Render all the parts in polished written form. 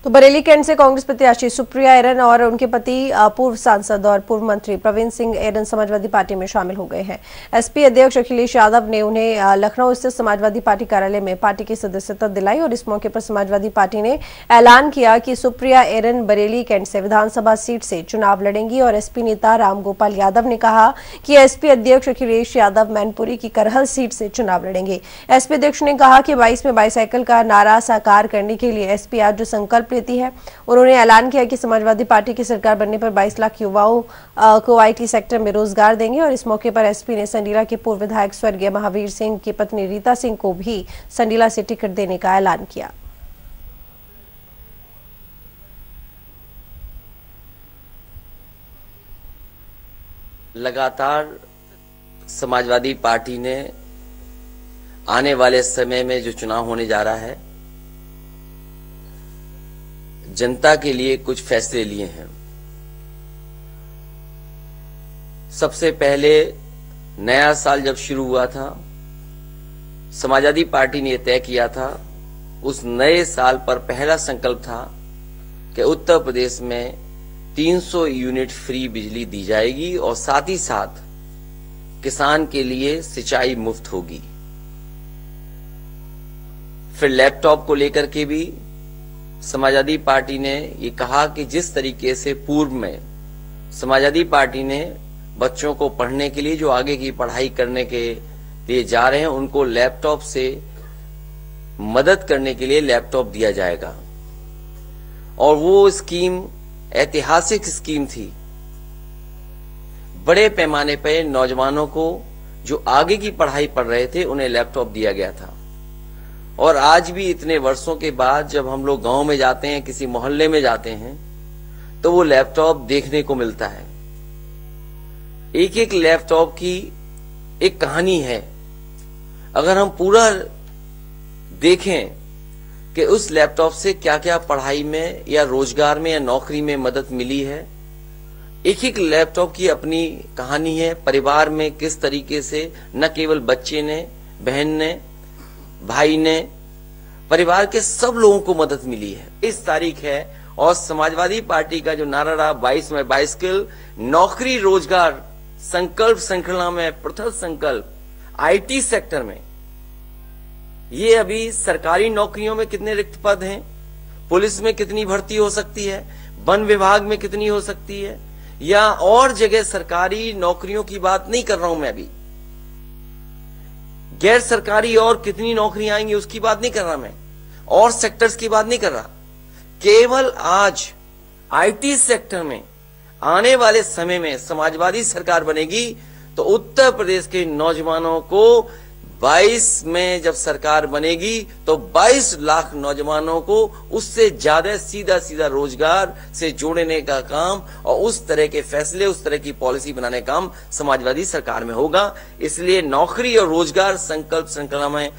तो बरेली कैंट से कांग्रेस प्रत्याशी सुप्रिया एरन और उनके पति पूर्व सांसद और पूर्व मंत्री प्रवीण सिंह एरन समाजवादी पार्टी में शामिल हो गए हैं। एसपी अध्यक्ष अखिलेश यादव ने उन्हें लखनऊ स्थित समाजवादी पार्टी कार्यालय में पार्टी की सदस्यता दिलाई और इस मौके पर समाजवादी पार्टी ने ऐलान किया कि सुप्रिया एरन बरेली कैंट से विधानसभा सीट से चुनाव लड़ेंगी और एसपी नेता रामगोपाल यादव ने कहा कि एसपी अध्यक्ष अखिलेश यादव मैनपुरी की करहल सीट से चुनाव लड़ेंगे। एसपी अध्यक्ष ने कहा कि 22 में बाईसाइकिल का नारा साकार करने के लिए एसपी आज जो संकल्प लेती है। उन्होंने ऐलान किया कि समाजवादी पार्टी की सरकार बनने पर 22 लाख युवाओं को आईटी सेक्टर में रोजगार देंगे और इस मौके पर एसपी ने संडीला के पूर्व विधायक स्वर्गीय महावीर सिंह की पत्नी रीता सिंह को भी संडीला से टिकट देने का ऐलान किया। लगातार समाजवादी पार्टी ने आने वाले समय में जो चुनाव होने जा रहा है, जनता के लिए कुछ फैसले लिए हैं। सबसे पहले नया साल जब शुरू हुआ था, समाजवादी पार्टी ने तय किया था, उस नए साल पर पहला संकल्प था कि उत्तर प्रदेश में 300 यूनिट फ्री बिजली दी जाएगी और साथ ही साथ किसान के लिए सिंचाई मुफ्त होगी। फिर लैपटॉप को लेकर के भी समाजवादी पार्टी ने ये कहा कि जिस तरीके से पूर्व में समाजवादी पार्टी ने बच्चों को पढ़ने के लिए जो आगे की पढ़ाई करने के लिए जा रहे हैं, उनको लैपटॉप से मदद करने के लिए लैपटॉप दिया जाएगा। और वो स्कीम ऐतिहासिक स्कीम थी। बड़े पैमाने पर नौजवानों को जो आगे की पढ़ाई पढ़ रहे थे उन्हें लैपटॉप दिया गया था। और आज भी इतने वर्षों के बाद जब हम लोग गांव में जाते हैं, किसी मोहल्ले में जाते हैं, तो वो लैपटॉप देखने को मिलता है। एक एक लैपटॉप की एक कहानी है। अगर हम पूरा देखें कि उस लैपटॉप से क्या क्या पढ़ाई में या रोजगार में या नौकरी में मदद मिली है, एक एक लैपटॉप की अपनी कहानी है। परिवार में किस तरीके से न केवल बच्चे ने, बहन ने, भाई ने, परिवार के सब लोगों को मदद मिली है। इस तारीख है और समाजवादी पार्टी का जो नारा रहा 22 में बाईसाइकिल, नौकरी रोजगार संकल्प श्रृंखला में प्रथम संकल्प आईटी सेक्टर में। ये अभी सरकारी नौकरियों में कितने रिक्त पद हैं, पुलिस में कितनी भर्ती हो सकती है, वन विभाग में कितनी हो सकती है, या और जगह सरकारी नौकरियों की बात नहीं कर रहा हूं मैं। अभी गैर सरकारी और कितनी नौकरियां आएंगी उसकी बात नहीं कर रहा मैं, और सेक्टर्स की बात नहीं कर रहा। केवल आज आईटी सेक्टर में आने वाले समय में समाजवादी सरकार बनेगी तो उत्तर प्रदेश के नौजवानों को 22 में जब सरकार बनेगी तो 22 लाख नौजवानों को उससे ज्यादा सीधा सीधा रोजगार से जोड़ने का काम और उस तरह के फैसले, उस तरह की पॉलिसी बनाने का काम समाजवादी सरकार में होगा। इसलिए नौकरी और रोजगार संकल्प श्रृंखला में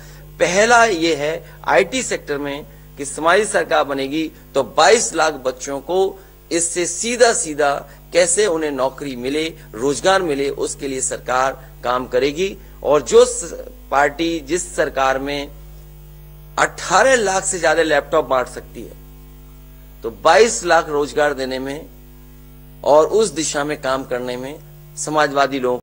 पहला ये है आईटी सेक्टर में कि समाजवादी सरकार बनेगी तो 22 लाख बच्चों को इससे सीधा सीधा कैसे उन्हें नौकरी मिले, रोजगार मिले, उसके लिए सरकार काम करेगी। और जो पार्टी जिस सरकार में 18 लाख से ज्यादा लैपटॉप बांट सकती है, तो 22 लाख रोजगार देने में और उस दिशा में काम करने में समाजवादी लोग